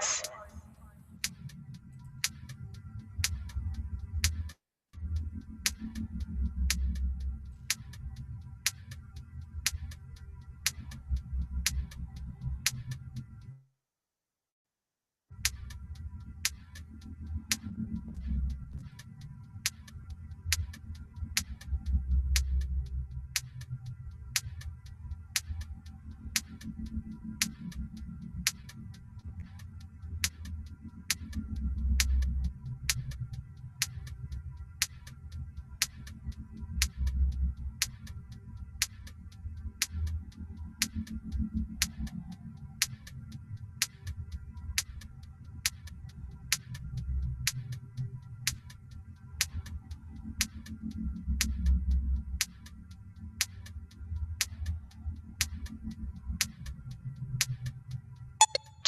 minutes.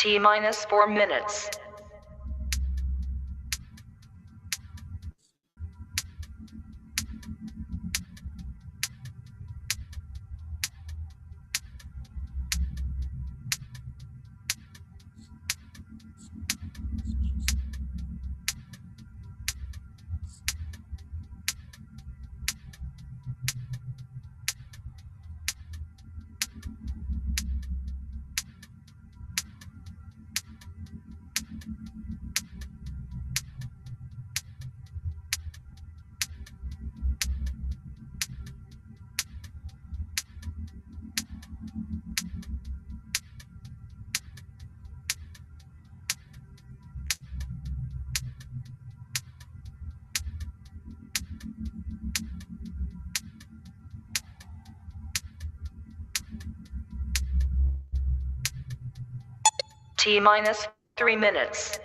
T minus 4 minutes. T minus 3 minutes.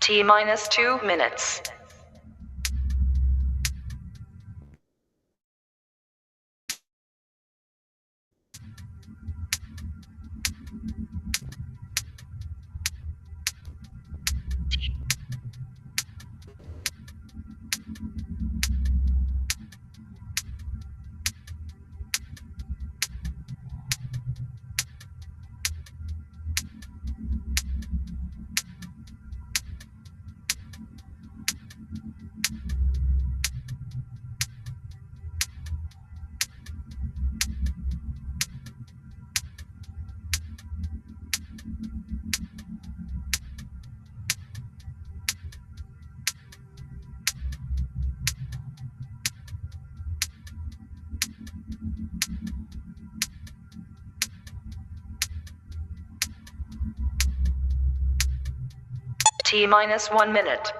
T minus 2 minutes. T minus 1 minute.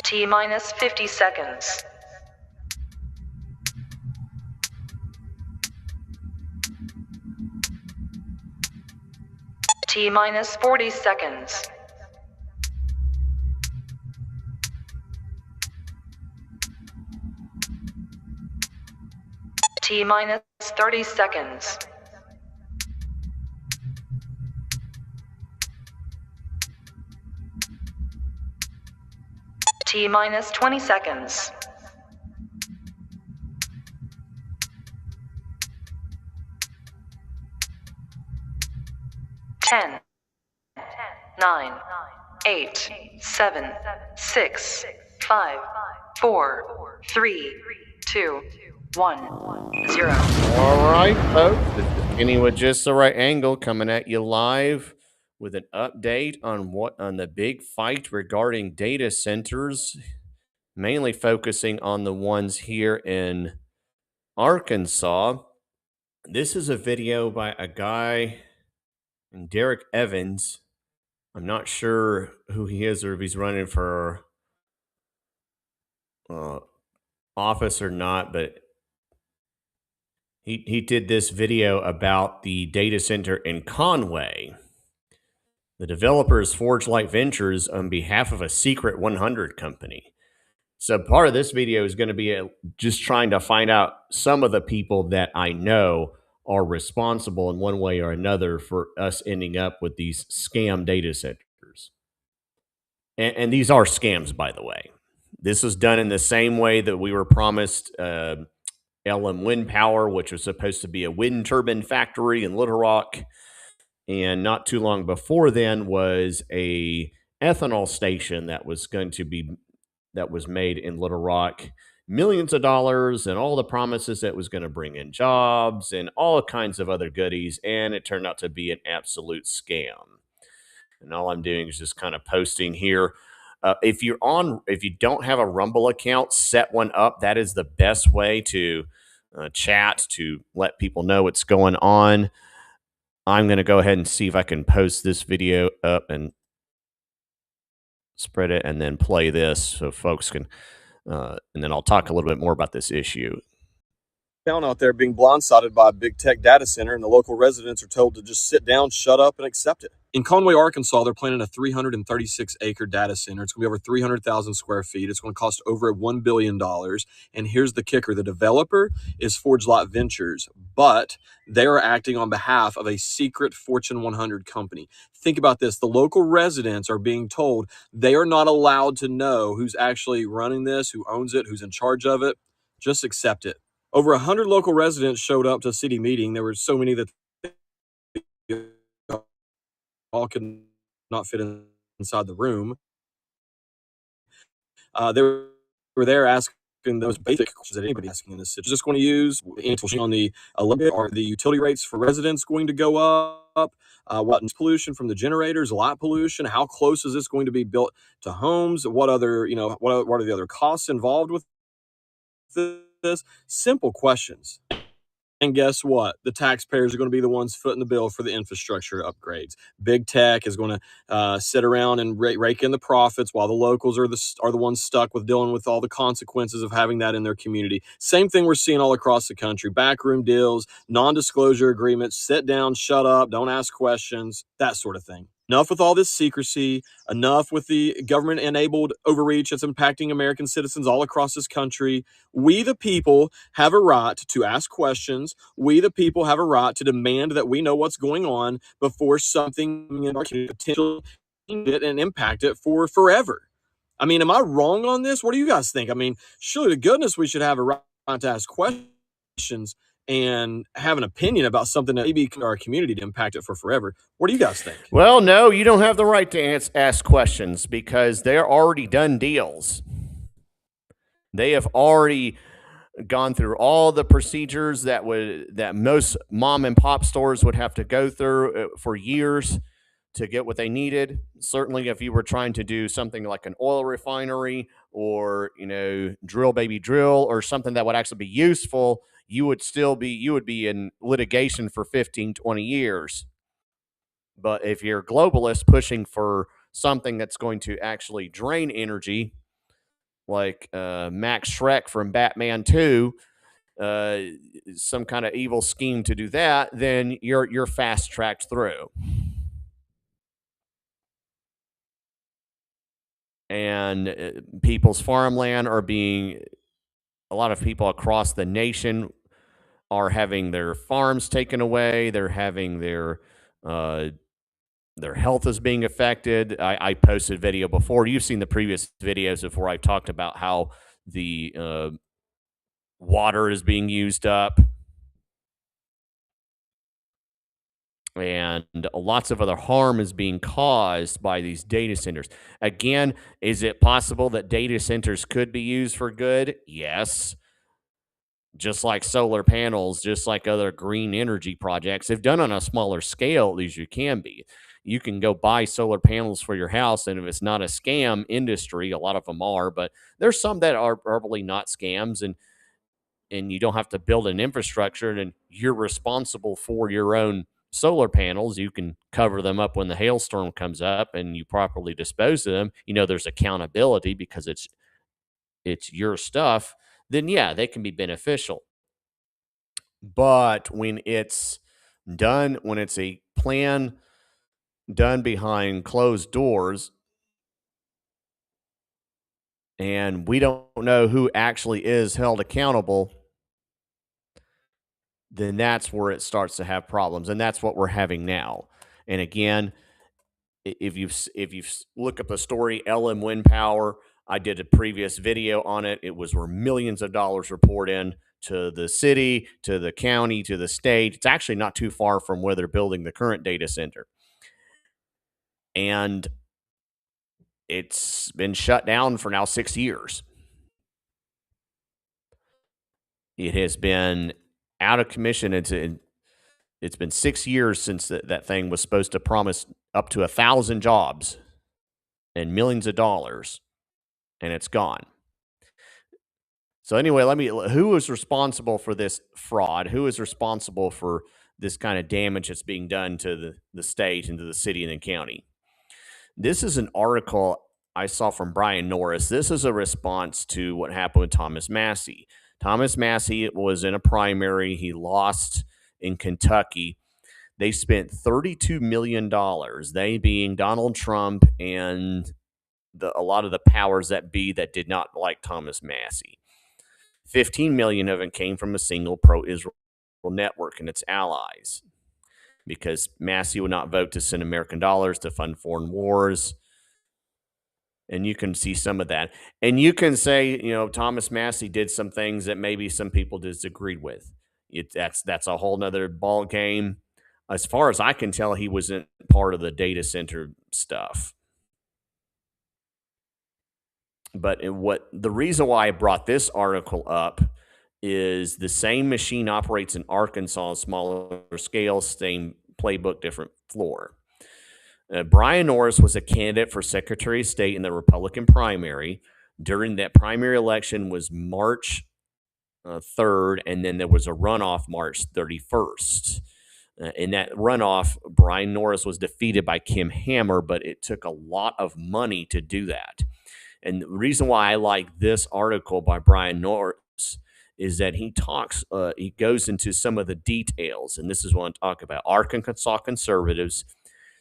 T minus 50 seconds. T minus 40 seconds. T minus 30 seconds. T minus 20 seconds. Ten, 9, 8, 7, 6, 5, 4, 3, 2, 1, 0. All right, folks. This is Kenny with Just the Right Angle coming at you live with an update on the big fight regarding data centers, mainly focusing on the ones here in Arkansas. This is a video by a guy, Derek Evans. I'm not sure who he is or if he's running for office or not, but he did this video about the data center in Conway. The developer is Forge Light Ventures on behalf of a secret 100 company. So part of this video is going to be just trying to find out some of the people that I know are responsible in one way or another for us ending up with these scam data centers. And these are scams, by the way. This was done in the same way that we were promised LM Wind Power, which was supposed to be a wind turbine factory in Little Rock. And not too long before then was a ethanol station that was made in Little Rock. Millions of dollars and all the promises that was going to bring in jobs and all kinds of other goodies. And it turned out to be an absolute scam. And all I'm doing is just kind of posting here. If you don't have a Rumble account, set one up. That is the best way to chat, to let people know what's going on. I'm going to go ahead and see if I can post this video up and spread it and then play this so folks can, and then I'll talk a little bit more about this issue. Down out there being blindsided by a big tech data center, and the local residents are told to just sit down, shut up, and accept it. In Conway, Arkansas, they're planning a 336-acre data center. It's going to be over 300,000 square feet. It's going to cost over $1 billion. And here's the kicker. The developer is Forge Light Ventures, but they are acting on behalf of a secret Fortune 100 company. Think about this. The local residents are being told they are not allowed to know who's actually running this, who owns it, who's in charge of it. Just accept it. Over 100 local residents showed up to a city meeting. There were so many that all could not fit inside the room. They were there asking those basic questions that anybody asking in this situation. Just going to use on the are the utility rates for residents going to go up? What pollution from the generators, light pollution? How close is this going to be built to homes? What other, what are the other costs involved with this? Simple questions. And guess what? The taxpayers are going to be the ones footing the bill for the infrastructure upgrades. Big tech is going to sit around and rake in the profits while the locals are the ones stuck with dealing with all the consequences of having that in their community. Same thing we're seeing all across the country. Backroom deals, non-disclosure agreements, sit down, shut up, don't ask questions, that sort of thing. Enough with all this secrecy, enough with the government-enabled overreach that's impacting American citizens all across this country. We, the people, have a right to ask questions. We, the people, have a right to demand that we know what's going on before something can potentially and impact it for forever. I mean, am I wrong on this? What do you guys think? I mean, surely to goodness we should have a right to ask questions and have an opinion about something that maybe our community to impact it for forever. What do you guys think? Well, no, you don't have the right to ask questions because they're already done deals. They have already gone through all the procedures that most mom and pop stores would have to go through for years to get what they needed. Certainly, if you were trying to do something like an oil refinery or, drill baby drill or something that would actually be useful, you would be in litigation for 15, 20 years. But if you're a globalist pushing for something that's going to actually drain energy, like Max Schreck from Batman 2, some kind of evil scheme to do that, then you're fast-tracked through. And people's farmland a lot of people across the nation are having their farms taken away. They're having their health is being affected. I posted a video before. You've seen the previous videos before. I've talked about how the water is being used up. And lots of other harm is being caused by these data centers. Again, is it possible that data centers could be used for good? Yes. just like solar panels, just like other green energy projects, if done on a smaller scale, at least you can be. You can go buy solar panels for your house, and if it's not a scam industry, a lot of them are, but there's some that are probably not scams, and you don't have to build an infrastructure, and you're responsible for your own solar panels. You can cover them up when the hailstorm comes up, and you properly dispose of them. There's accountability because it's your stuff. Then yeah, they can be beneficial. But when it's a plan done behind closed doors, and we don't know who actually is held accountable, then that's where it starts to have problems, and that's what we're having now. And again, if you look up the story, LM Wind Power, I did a previous video on it. It was where millions of dollars were poured in to the city, to the county, to the state. It's actually not too far from where they're building the current data center. And it's been shut down for now 6 years. It has been out of commission. It's been 6 years since that thing was supposed to promise up to 1,000 jobs and millions of dollars, and it's gone. So anyway, who is responsible for this fraud? Who is responsible for this kind of damage that's being done to the state and to the city and the county? This is an article I saw from Brian Norris. This is a response to what happened with Thomas Massie. Thomas Massie was in a primary. He lost in Kentucky. They spent $32 million, they being Donald Trump and a lot of the powers that be that did not like Thomas Massie. 15 million of it came from a single pro-Israel network and its allies, because Massie would not vote to send American dollars to fund foreign wars. And you can see some of that. And you can say, Thomas Massie did some things that maybe some people disagreed with. That's a whole nother ball game. As far as I can tell, he wasn't part of the data center stuff. But the reason why I brought this article up is the same machine operates in Arkansas, smaller scale, same playbook, different floor. Brian Norris was a candidate for Secretary of State in the Republican primary. During that primary election was March 3rd, and then there was a runoff March 31st. In that runoff, Brian Norris was defeated by Kim Hammer, but it took a lot of money to do that. And the reason why I like this article by Brian Norris is that he goes into some of the details, and this is what I'm talking about. Arkansas conservatives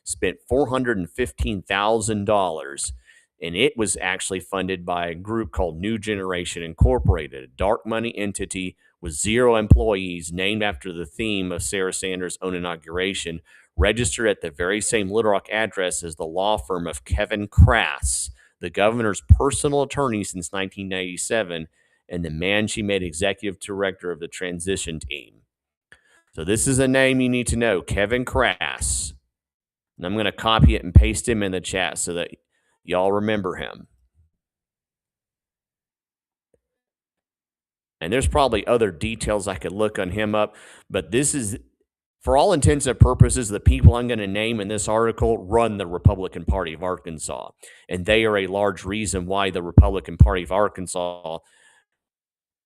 spent $415,000, and it was actually funded by a group called New Generation Incorporated, a dark money entity with 0 employees, named after the theme of Sarah Sanders' own inauguration, registered at the very same Little Rock address as the law firm of Kevin Crass, the governor's personal attorney since 1997, and the man she made executive director of the transition team. So this is a name you need to know, Kevin Crass. And I'm going to copy it and paste him in the chat so that y'all remember him. And there's probably other details I could look on him up, but this is, for all intents and purposes, the people I'm going to name in this article run the Republican Party of Arkansas. And they are a large reason why the Republican Party of Arkansas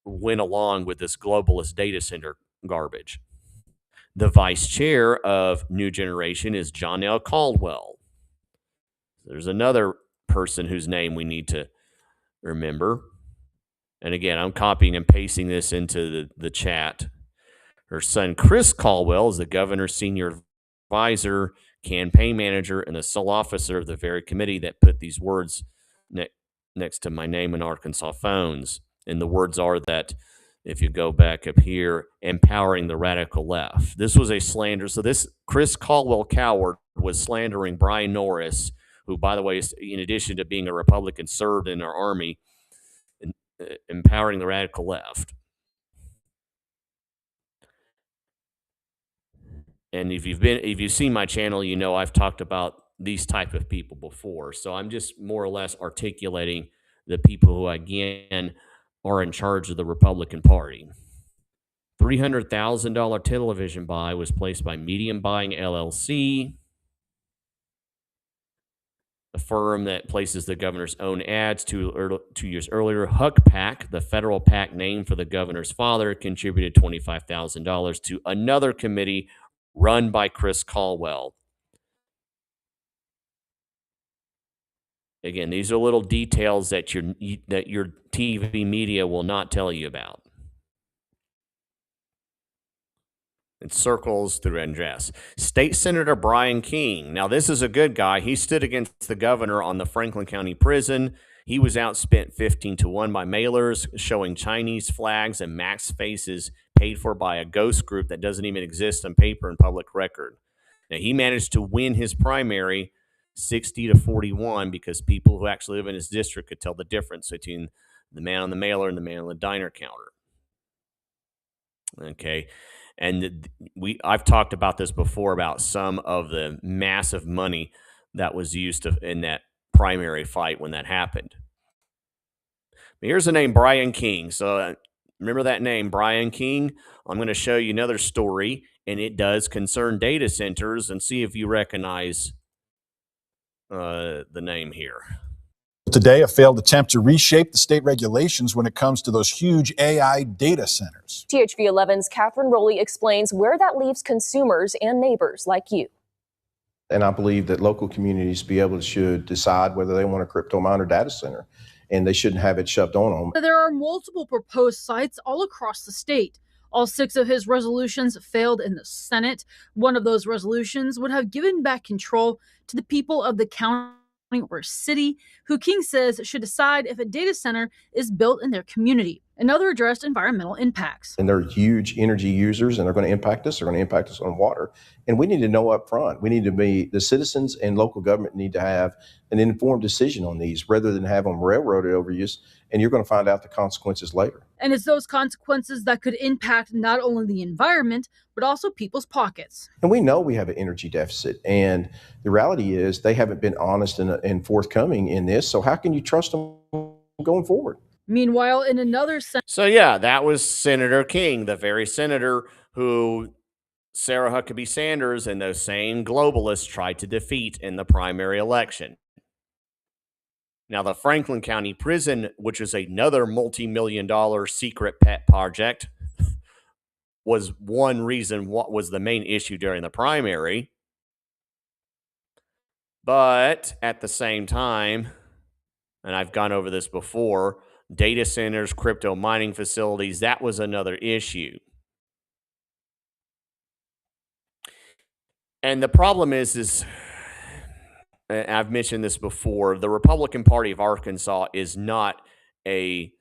went along with this globalist data center garbage. The vice chair of New Generation is John L. Caldwell. There's another person whose name we need to remember. And again, I'm copying and pasting this into the chat. Her son, Chris Caldwell, is the governor's senior advisor, campaign manager, and the sole officer of the very committee that put these words next to my name in Arkansas phones. And the words are that, if you go back up here, empowering the radical left. This was a slander. So this Chris Caldwell Coward was slandering Brian Norris, who, by the way, in addition to being a Republican, served in our army, empowering the radical left. And if you've seen my channel, you know I've talked about these type of people before. So I'm just more or less articulating the people who, again, are in charge of the Republican Party. $300,000 television buy was placed by Medium Buying LLC, the firm that places the governor's own ads. 2 years earlier, Huck PAC, the federal PAC named for the governor's father, contributed $25,000 to another committee run by Chris Caldwell. Again, these are little details that your TV media will not tell you about. It circles through address. State Senator Brian King. Now, this is a good guy. He stood against the governor on the Franklin County Prison. He was outspent 15-1 by mailers showing Chinese flags and Max faces paid for by a ghost group that doesn't even exist on paper and public record. Now, he managed to win his primary 60-41 because people who actually live in his district could tell the difference between the man on the mailer and the man on the diner counter. Okay. And I've talked about this before about some of the massive money that was used in that primary fight when that happened. But here's the name Brian King. So remember that name, Brian King? I'm going to show you another story, and it does concern data centers, and see if you recognize the name here. Today, a failed attempt to reshape the state regulations when it comes to those huge AI data centers. THV 11's Catherine Rowley explains where that leaves consumers and neighbors like you. And I believe that local communities should decide whether they want a crypto mine or data center, and they shouldn't have it shoved on them. There are multiple proposed sites all across the state. All 6 of his resolutions failed in the Senate. One of those resolutions would have given back control to the people of the county or city, who King says should decide if a data center is built in their community. Another addressed environmental impacts. And they're huge energy users, and they're going to impact us. They're going to impact us on water. And we need to know up front. The citizens and local government need to have an informed decision on these rather than have them railroaded over you, and you're going to find out the consequences later. And it's those consequences that could impact not only the environment, but also people's pockets. And we know we have an energy deficit, and the reality is they haven't been honest and forthcoming in this. So how can you trust them going forward? Meanwhile, in another So yeah, that was Senator King, the very senator who Sarah Huckabee Sanders and those same globalists tried to defeat in the primary election. Now, the Franklin County Prison, which is another multi-million-dollar secret pet project, was one reason what was the main issue during the primary. But at the same time, and I've gone over this before, data centers, crypto mining facilities, that was another issue. And the problem is I've mentioned this before, the Republican Party of Arkansas is not a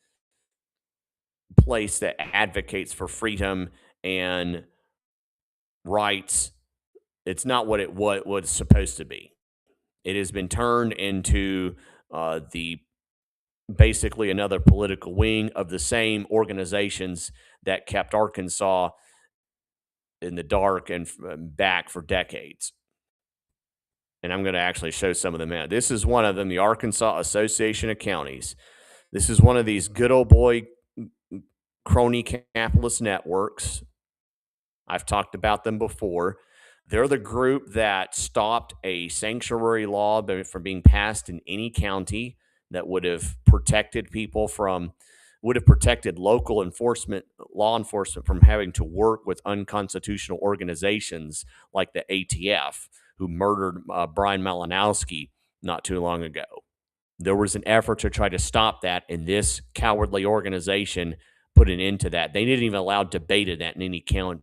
place that advocates for freedom and rights. It's not what it was supposed to be. It has been turned into basically another political wing of the same organizations that kept Arkansas in the dark and back for decades. And I'm going to actually show some of them out. This is one of them, the Arkansas Association of Counties. This is one of these good old boy crony capitalist networks. I've talked about them before. They're the group that stopped a sanctuary law from being passed in any county that would have protected people would have protected local law enforcement from having to work with unconstitutional organizations like the ATF, who murdered Brian Malinowski not too long ago. There was an effort to try to stop that, and this cowardly organization put an end to that. They didn't even allow debate of that in any county.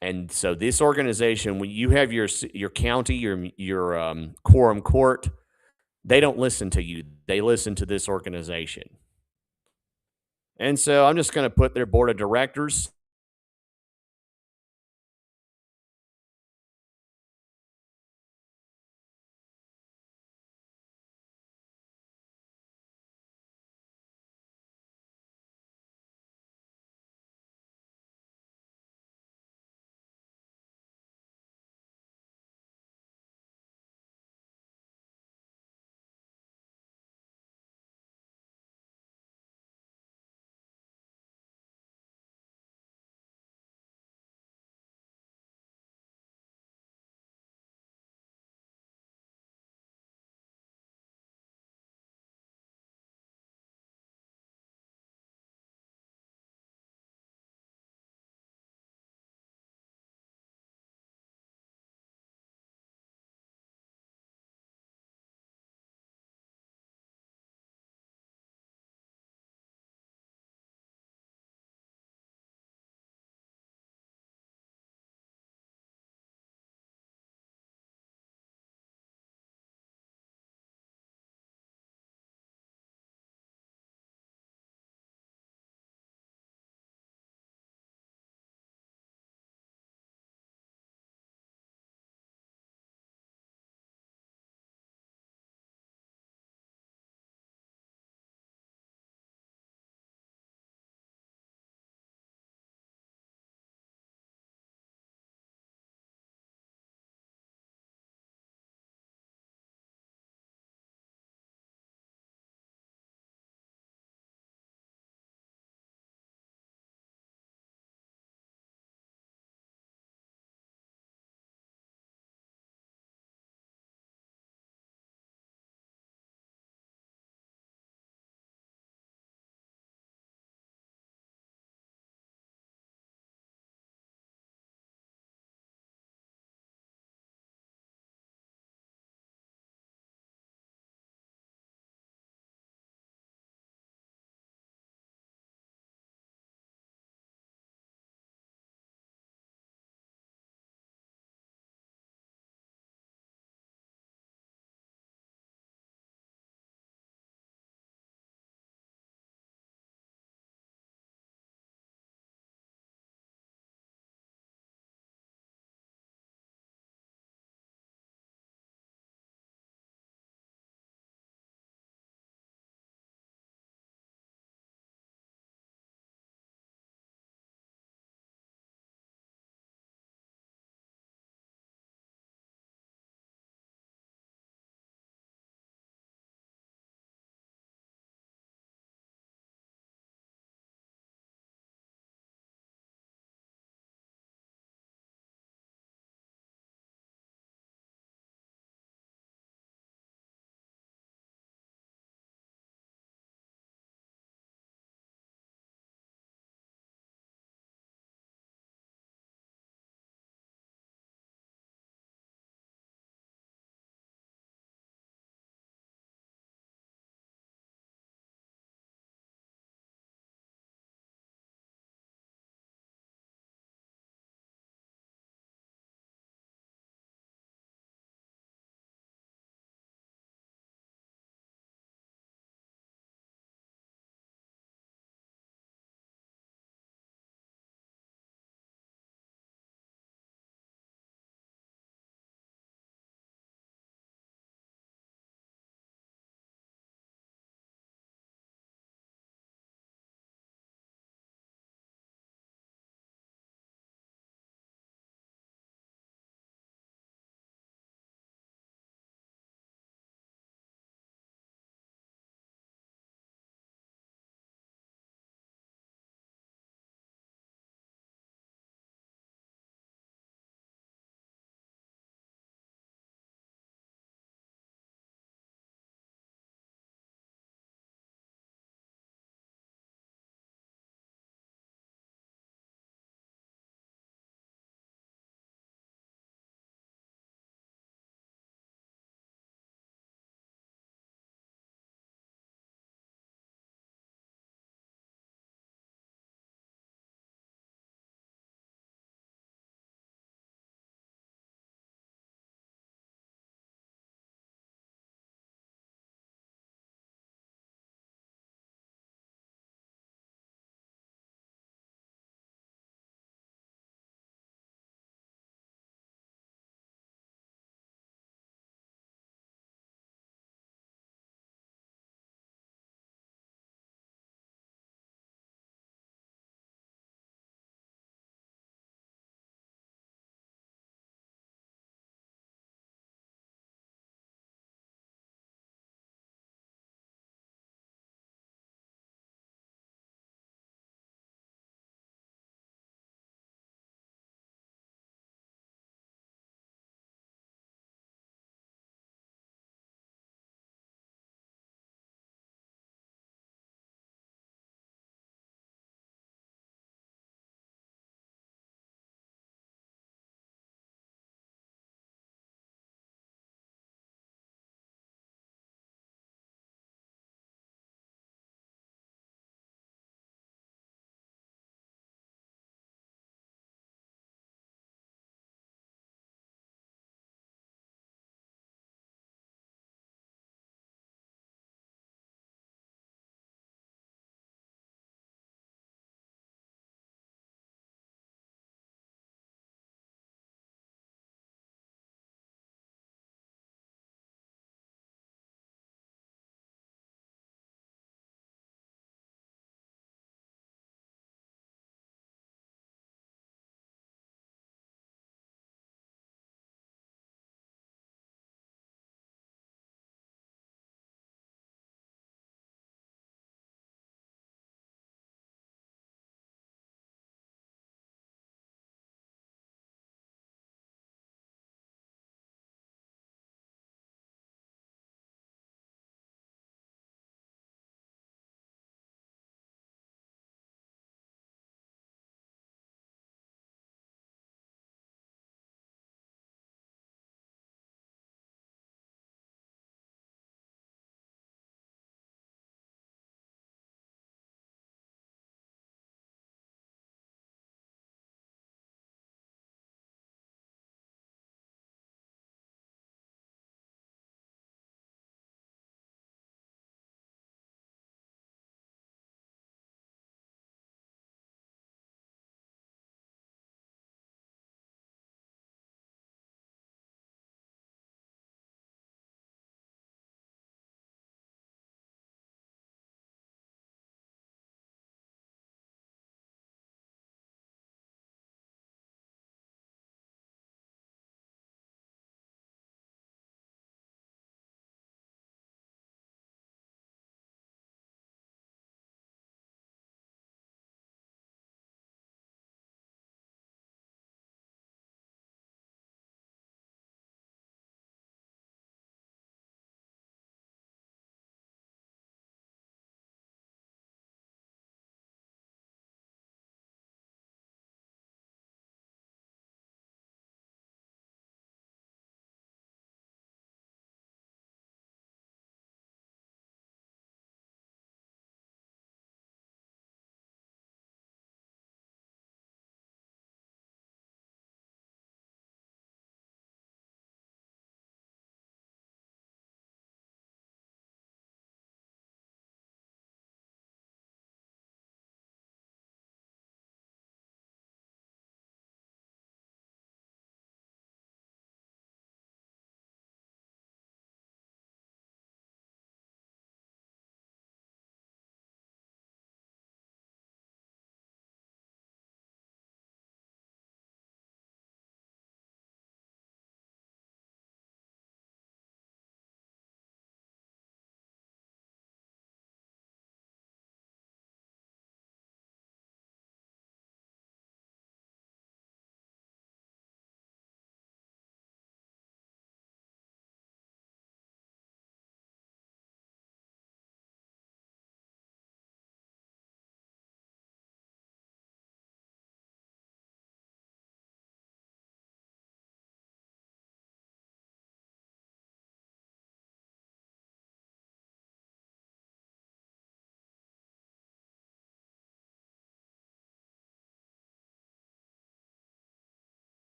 And so this organization, when you have your county, your quorum court, they don't listen to you. They listen to this organization. And so I'm just going to put their board of directors.